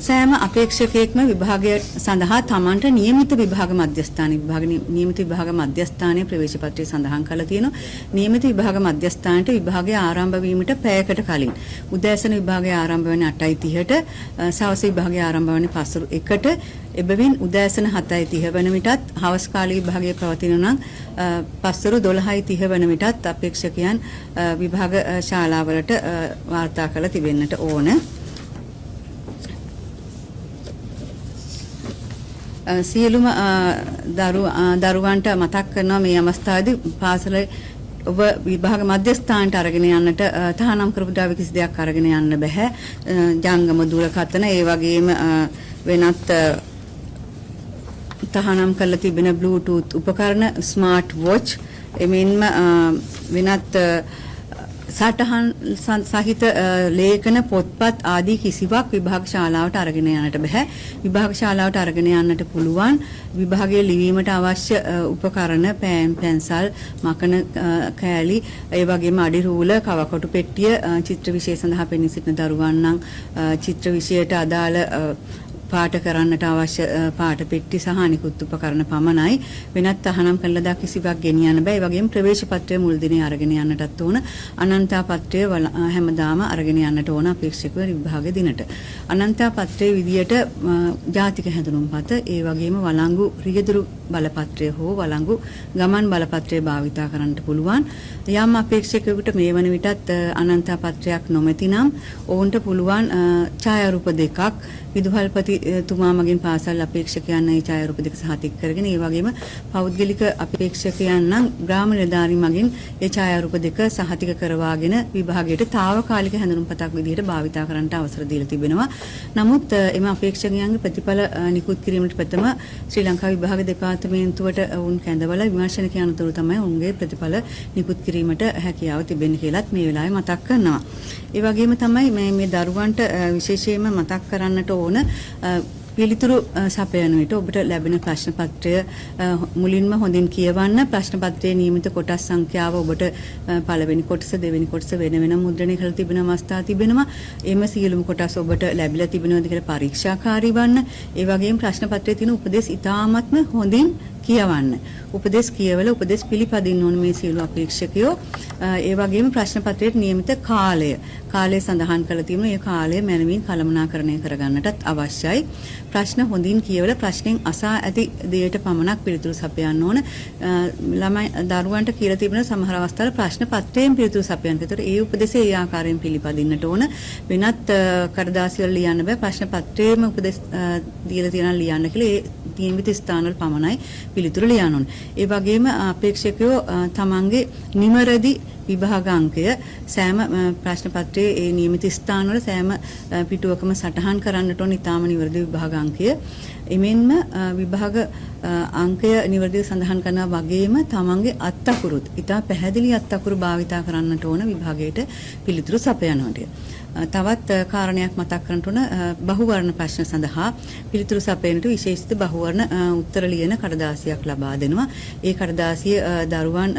සෑම අපේක්ෂකයෙක්ම විභාගය සඳහා තමන්ට නියමිත විභාග මධ්‍යස්ථානයේ නියමිත විභාග මධ්‍යස්ථානයේ ප්‍රවේශ පත්‍රය සඳහන් කරලා තියෙනවා. නියමිත විභාග මධ්‍යස්ථානයේ විභාගය ආරම්භ වීමට පැයකට කලින් උදෑසන විභාගය ආරම්භ වෙන්නේ 8:30ට, සවස විභාගය ආරම්භ වෙන්නේ පස්වරු 1ට. එබැවින් උදෑසන 7:30 වන විටත් හවස් කාලීය විභාගය පවතින නම් පස්වරු 12:30 වන විටත් අපේක්ෂකයන් විභාග ශාලාවලට වාර්තා කළ තිබෙන්නට ඕන. සියලුම දරුවන්ට මතක් කරනවා මේ අවස්ථාවේදී පාසලේ ඔබ විභාග මධ්‍යස්ථානට අරගෙන යන්නට තහනම් කරපු ද්‍රව්‍ය කිසි දෙයක් අරගෙන යන්න බෑ. ජංගම දුරකථන ඒ වගේම වෙනත් තහනම් කරලා තිබෙන බ්ලූටූත් උපකරණ, ස්මාර්ට් වොච්, එමෙන්ම වෙනත් සටහන් සහිත ලේඛන පොත්පත් ආදී කිසිවක් විභාග ශාලාවට අරගෙන යන්නට බෑ. විභාග ශාලාවට අරගෙන යන්නට පුළුවන් විභාගයේ ලිවීමට අවශ්‍ය උපකරණ, පෑන්, පැන්සල්, මකන කෑලි, ඒ වගේම අඩි රූල, කවකොටු පෙට්ටිය, චිත්‍ර විෂය සඳහා පෙනී සිටින දරුවන් නම් චිත්‍ර විෂයට අදාළ පාට කරන්නට අවශ්‍ය පාට පෙට්ටි සහ අනිකුත් උපකරණ පමණයි. වෙනත් තහනම් කළ දා කිසිවක් ගෙනියන්න බෑ. ඒ වගේම ප්‍රවේශ පත්‍රය මුල් දිනේ අරගෙන යන්නටත් ඕන. අනන්තා පත්‍රය හැමදාම අරගෙන යන්නට ඕන අපේක්ෂක විභාග දිනට. අනන්තා පත්‍රයේ විදියට ජාතික හැඳුනුම්පත, ඒ වගේම වළංගු රියදුරු බලපත්‍රය හෝ වළංගු ගමන් බලපත්‍රය භාවිතා කරන්නට පුළුවන්. යම් අපේක්ෂකයෙකුට මේ වන විටත් අනන්තා පත්‍රයක් නොමැති නම් ඔවුන්ට පුළුවන් ඡායාරූප දෙකක් විදුහල්පතිතුමා මගින් පාසල් අපේක්ෂකයන් මේ ඡායාරූප දෙක සහතික කරගෙන, ඒ වගේම පෞද්ගලික අපේක්ෂකයන් නම් ග්‍රාම නිලධාරි මගින් ඒ ඡායාරූප දෙක සහතික කරවාගෙන විභාගයට තාවකාලික හැඳුනුම්පතක් විදිහට භාවිතා කරන්නට අවසර දීලා තිබෙනවා. නමුත් එම අපේක්ෂකයන්ගේ ප්‍රතිඵල නිකුත් කිරීමට ප්‍රථම ශ්‍රී ලංකා විභාග දෙපාර්තමේන්තුවට වුන් කැඳවලා විමර්ශනක යනතුරු තමයි ඔවුන්ගේ ප්‍රතිඵල නිකුත් කිරීමට හැකියාව තිබෙන්නේ කියලාත් මේ වෙලාවේ මතක් කරනවා. ඒ වගේම තමයි මේ දරුවන්ට විශේෂයෙන්ම මතක් කරන්නට ඕන පිළිතුරු සපයන විට ඔබට ලැබෙන ප්‍රශ්න පත්‍රය මුලින්ම හොඳින් කියවන්න. ප්‍රශ්න පත්‍රයේ නියමිත කොටස් සංඛ්‍යාව ඔබට පළවෙනි කොටස, දෙවෙනි කොටස වෙන වෙනම මුද්‍රණය කරලා තිබෙන අවස්ථා තිබෙනවා. එම සියලුම කොටස් ඔබට ලැබිලා තිබෙනවද කියලා පරීක්ෂාකාරී වන්න. ඒ වගේම ප්‍රශ්න පත්‍රයේ තියෙන උපදේශ ඉතාමත්ම හොඳින් කියවන්න. උපදේශ කියවල උපදේශ පිළිපදින්න ඕන මේ සියලු අපේක්ෂකයෝ. ඒ වගේම ප්‍රශ්න පත්‍රයේ නියමිත කාලය සඳහන් කරලා තියෙනවා. ඒ කාලය මනමින් කළමනාකරණය කරගන්නටත් අවශ්‍යයි. ප්‍රශ්න හොඳින් කියවලා ප්‍රශ්නෙන් අසා ඇති දෙයට පමණක් පිළිතුරු සපයන්න ඕන. ළමයි දරුවන්ට කියලා තිබෙන සමහර අවස්ථාවල ප්‍රශ්න පත්‍රයෙන් පිළිතුරු සපයන්න. ඒතර ඒ උපදේශය ඒ ආකාරයෙන් පිළිපදින්නට ඕන. වෙනත් කඩදාසි වල ලියන්න බෑ. ප්‍රශ්න පත්‍රයේම උපදේශ දීලා තියෙනවා ලියන්න කියලා. ඒ නියමිත ස්ථානවල පමණයි පිළිතුරු ලියන්න ඕන. ඒ වගේම අපේක්ෂකයෝ තමන්ගේ නිවැරදි විභාග අංකය සෑම ප්‍රශ්න පත්‍රයේ ඒ නියමිත ස්ථානවල සෑම පිටුවකම සටහන් කරන්නට ඕන ඉතාම නිවැරදි විභාග අංකය. එමෙන්ම විභාග අංකය නිවැරදිව සඳහන් කරනා වගේම තමන්ගේ අත්අකුරුත් ඉතා පැහැදිලි අත්අකුරු භාවිතා කරන්නට ඕන විභාගයට පිළිතුරු සපයනකොට. තවත් කාරණයක් මතක් කරන්නට ඕන බහුවර්ණ ප්‍රශ්න සඳහා පිළිතුරු සපයනට විශේෂිත බහුවර්ණ උත්තර ලියන කඩදාසියක් ලබා දෙනවා. ඒ කඩදාසිය දරුවන්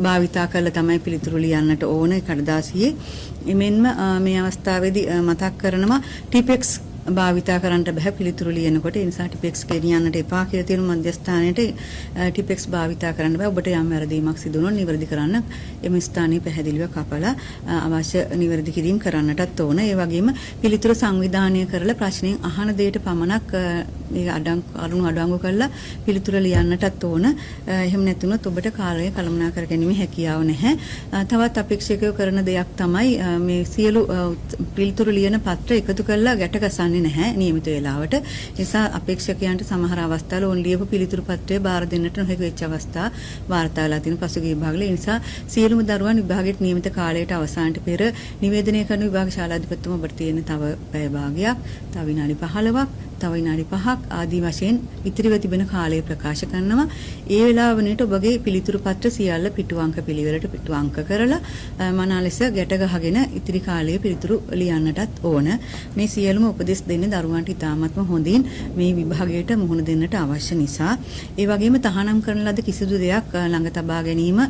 භාවිතා කරලා තමයි පිළිතුරු ලියන්නට ඕන කඩදාසියේ. එමෙන්ම මේ අවස්ථාවේදී මතක් කරනවා ටිපෙක්ස් භාවිතා කරන්නට බෑ පිළිතුරු ලියනකොට. ඒ නිසා ටිපෙක්ස් ගෙනියන්නට එපා කියලා තියෙන මධ්‍යස්ථානයේ ටිපෙක්ස් භාවිතා කරන්න බෑ. ඔබට යම් වැරදීමක් සිදු වුණොත් නිවැරදි කරන්න එම ස්ථානයේ පැහැදිලිව කපලා අවශ්‍ය නිවැරදි කිරීම කරන්නටත් ඕන. ඒ වගේම පිළිතුරු සංවිධානය කරලා ප්‍රශ්නෙන් අහන දෙයට පමණක් මේ අඩංගු අඩංගු කරලා පිළිතුර ලියන්නටත් ඕන. එහෙම නැතුනොත් ඔබට කාලය කළමනා කර ගැනීම හැකියාව නැහැ. තවත් අපේක්ෂකයෝ කරන දෙයක් තමයි මේ සියලු පිළිතුරු ලියන පත්‍ර එකතු කරලා ගැට ගසන්නේ නැහැ නියමිත වේලාවට. ඒ නිසා අපේක්ෂකයන්ට සමහර අවස්ථාවල ඔවුන් ලියපු පිළිතුරු පත්‍රය බාර දෙන්නට නොහැකි වෙච්ච අවස්ථා වාර්තා වෙලා තියෙන පසුගිය විභාගවල. ඒ නිසා සියලුම දරුවන් විභාගයට නියමිත කාලයට අවසානට පෙර නිවේදනය කරන විභාග ශාලාධිපතිතුමා ඔබට තියෙන තව පැය භාගයක්, තව විනාඩි 15ක්, තව විනාඩි 5ක් ආදී වශයෙන් ඉතිරිව තිබෙන කාලය ප්‍රකාශ කරනවා. ඒ වෙලාව වෙනකොට ඔබගේ පිළිතුරු පත්‍ර සියල්ල පිටු අංක පිළිවෙලට පිටු අංක කරලා මනා ලෙස ගැට ගහගෙන ඉතිරි කාලයේ පිළිතුරු ලියන්නටත් ඕන. මේ සියලුම උපදෙස් උපදෙස් දෙන්නේ දරුවන්ට ඉතාමත්ම හොඳින් මේ විභාගයට මුහුණ දෙන්නට අවශ්‍ය නිසා. ඒ වගේම තහනම් කරන ලද කිසිදු දෙයක් ළඟ තබා ගැනීම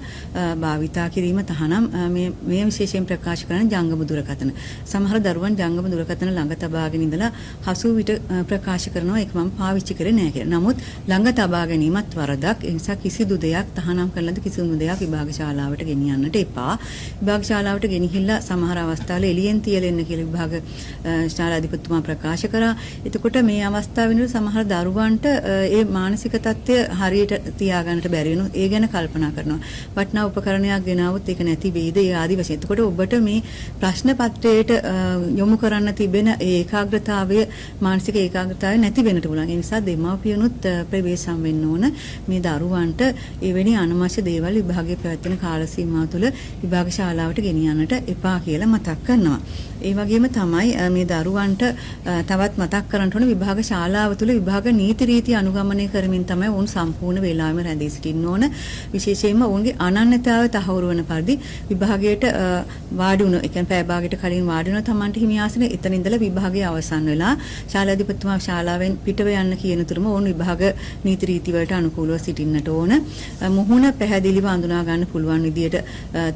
භාවිතා කිරීම තහනම් මේ විශේෂයෙන් ප්‍රකාශ කරන ජංගම දුරකථන. සමහර දරුවන් ජංගම දුරකථන ළඟ තබාගෙන ඉඳලා හසු විට ප්‍රකාශ කරනවා ඒක මම පාවිච්චි කරේ නැහැ කියලා. නමුත් ළඟ තබා ගැනීමත් වරදක්. ඒ නිසා කිසිදු දෙයක් තහනම් කරන ලද කිසිදු දෙයක් විභාග ශාලාවට ගෙනියන්නට එපා. විභාග ශාලාවට ගෙනහිල්ලා සමහර අවස්ථාවල එළියෙන් තියලෙන්න කියලා විභාග ශාලාධිපතිතුමා ප්‍රකාශ කරා. එතකොට මේ අවස්ථාවෙදී සමහර දරුවන්ට ඒ මානසික තත්ත්වය හරියට තියාගන්නට බැරි වෙනවා. ඒ ගැන කල්පනා කරනවා. වටිනා උපකරණයක් ගෙනාවොත් ඒක නැති වෙයිද? ඒ ආදි වශයෙන්. එතකොට ඔබට මේ ප්‍රශ්න පත්‍රයට යොමු කරන්න තිබෙන ඒ ඒකාග්‍රතාවය මානසික ඒකාග්‍රතාවය නැති වෙන්නට පුළුවන්. ඒ නිසා දෙමාපියනුත් ප්‍රවේශම් වෙන්න ඕන. මේ දරුවන්ට එවැනි අනවශ්‍ය දේවල් විභාගයේ පැවැත්වෙන කාල සීමාව තුළ විභාග ශාලාවට ගෙනියන්නට එපා කියලා මතක් කරනවා. ඒ වගේම තමයි මේ දරුවන්ට තවත් මතක් කරන්න ඕන විභාග ශාලාව තුළ විභාග නීති රීති අනුගමනය කරමින් තමයි ඔවුන් සම්පූර්ණ වේලාවෙම රැඳී සිටින්න ඕන. විශේෂයෙන්ම ඔවුන්ගේ අනන්‍යතාවය තහවුරු වන පරිදි විභාගයට වාඩි වුණ, ඒ කියන්නේ පැය භාගයකට කලින් වාඩි වුණ තමන්ට හිමි ආසන එතන ඉඳලා විභාගය අවසන් වෙලා ශාලාධිපතිතුමා ශාලාවෙන් පිටව යන්න කියන තුරුම ඔවුන් විභාග නීති රීති වලට අනුකූලව සිටින්නට ඕන. මුහුණ පැහැදිලිව අඳුනා ගන්න පුළුවන් විදියට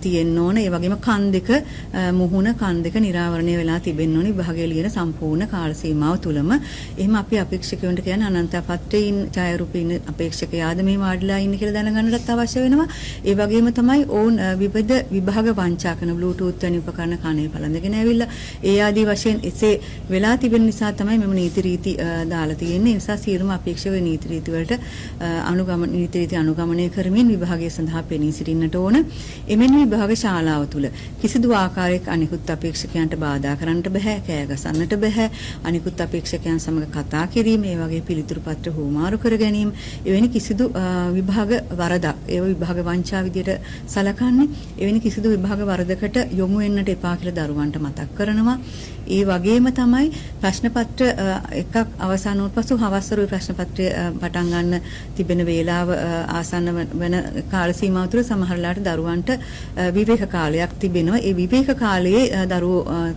තියෙන්න ඕන. ඒ වගේම කන් දෙක මුහුණ කන් දෙක නිරාවරණය වෙලා තිබෙන්න ඕනි විභාගය ලියන සම්පූර්ණ කාල සීමාව තුලම. එහෙම අපි අපේක්ෂකයන්ට කියන්නේ අනන්ත පත්‍රයෙන් ඡායාරූපීන අපේක්ෂකයාද මේ වාඩිලා ඉන්නේ කියලා දැනගන්නටත් අවශ්‍ය වෙනවා. ඒ වගේම තමයි ඔවුන් විවිධ විභාග වංචා කරන බ්ලූටූත් වැනි උපකරණ කනේ පළඳගෙන ඇවිල්ලා ඒ ආදී වශයෙන් එසේ වෙලා තිබෙන නිසා තමයි මෙම නීති රීති දාලා තියෙන්නේ. ඒ නිසා සියලුම අපේක්ෂක නීති රීති වලට නීති රීති අනුගමනය කරමින් විභාගය සඳහා පෙනී සිටින්නට ඕන. එමෙන්න විභාග ශාලාව තුල කිසිදු ආකාරයක අනිකුත් අපේක්ෂකයන්ට බාධා කරන්නට බෑ, කෑ ගසන්නට බෑ. අනිකුත් අපේක්ෂකයන් සමග කතා කිරීම, ඒ වගේ පිළිතුරු පත්‍ර හුවමාරු කර ගැනීම, එවැනි කිසිදු විභාග වරදක්, ඒව විභාග වංචා විදියට සලකන්නේ. එවැනි කිසිදු විභාග වරදකට යොමු වෙන්නට එපා කියලා දරුවන්ට මතක් කරනවා. ඒ වගේම තමයි ප්‍රශ්න පත්‍ර එකක් අවසන් වුණ පසු හවස්වරුවේ ප්‍රශ්න පත්‍රය පටන් ගන්න තිබෙන වේලාව ආසන්න වෙන කාල සීමාව තුළ සමහරලාට දරුවන්ට විවේක කාලයක් තිබෙනවා. ඒ විවේක කාලයේ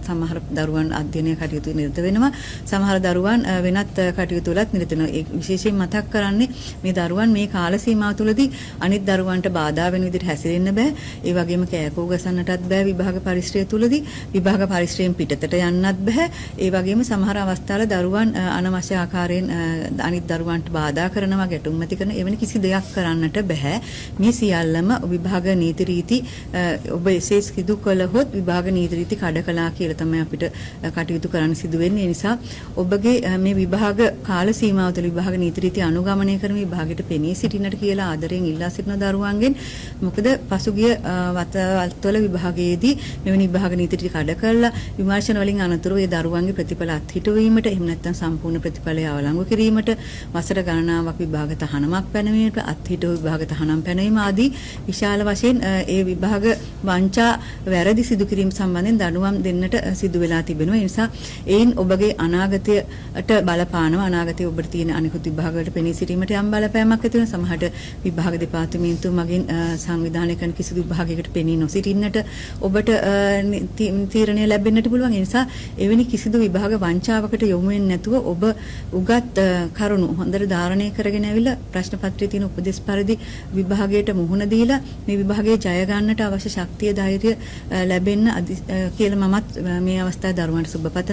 සමහර දරුවන් අධ්‍යයනය කටයුතු නිරත වෙනවා. සමහර දරුවන් වෙනත් කටයුතු වලත් නිරත වෙනවා. ඒ විශේෂයෙන් මතක් කරන්නේ මේ දරුවන් මේ කාල සීමාව තුළදී අනිත් දරුවන්ට බාධා වෙන විදිහට හැසිරෙන්න බෑ. ඒ වගේම කෑකෝ ගසන්නටත් බෑ විභාග පරිශ්‍රය තුළදී. විභාග පරිශ්‍රයෙන් පිටතට යන්නත් බෑ. ඒ වගේම සමහර අවස්ථාවල දරුවන් අනවශ්‍ය ආකාරයෙන් අනිත් දරුවන්ට බාධා කරනවා, ගැටුම් ඇති කරන එවැනි කිසි දෙයක් කරන්නට බෑ. මේ සියල්ලම විභාග නීති රීති ඔබ එසේ සිදු කළහොත් විභාග නීති රීති කඩ කළා කියලා තමයි අපිට කටයුතු කරන්න සිදු වෙන්නේ. ඒ නිසා ඔබගේ මේ විභාග කාල සීමාව තුළ විභාග නීති රීති අනුගමනය කරන විභාගයට පෙනී සිටින්නට කියලා ආදරයෙන් ඉල්ලා සිටින දරුවන්ගෙන්. මොකද පසුගිය වතවල් විභාගයේදී මෙවැනි විභාග නීති රීති කඩ කළා විමර්ශන වලින් අනතුරුව ඒ දරුවන්ගේ ප්‍රතිඵල අත්හිටුවීමට, එහෙම නැත්නම් සම්පූර්ණ ප්‍රතිඵලය අවලංගු කිරීමට, වසර ගණනාවක් විභාග තහනමක් පැනවීමට, අත්හිටුව විභාග තහනම් පැනවීම ආදී විශාල වශයෙන් ඒ විභාග වංචා වැරදි සිදු කිරීම සම්බන්ධයෙන් දඬුවම් දෙන්නට සිදු වෙලා තිබෙනවා. ඒ නිසා එයින් ඔබගේ අනාගතයට බලපානවා. අනාගතයේ ඔබට තියෙන අනිකුත් විභාග වලට පෙනී සිටීමට යම් බලපෑමක් ඇති වෙනවා. සමහරට විභාග දෙපාර්තමේන්තුව මගින් සංවිධානය කරන කිසිදු විභාගයකට පෙනී නොසිටින්නට ඔබට තීරණය ලැබෙන්නට පුළුවන්. ඒ නිසා එවැනි කිසිදු විභාග වංචාවකට යොමු වෙන්නේ නැතුව ඔබ උගත් කරුණු හොඳට ධාරණය කරගෙන ඇවිල්ලා ප්‍රශ්න පත්‍රයේ තියෙන උපදෙස් පරිදි විභාගයට මුහුණ දීලා මේ විභාගයේ ජය ගන්නට අවශ්‍ය ශක්තිය ධෛර්යය ලැබෙන්න කියලා මමත් මේ අවස්ථාවේ දරුවන්ට සුබ පතනවා.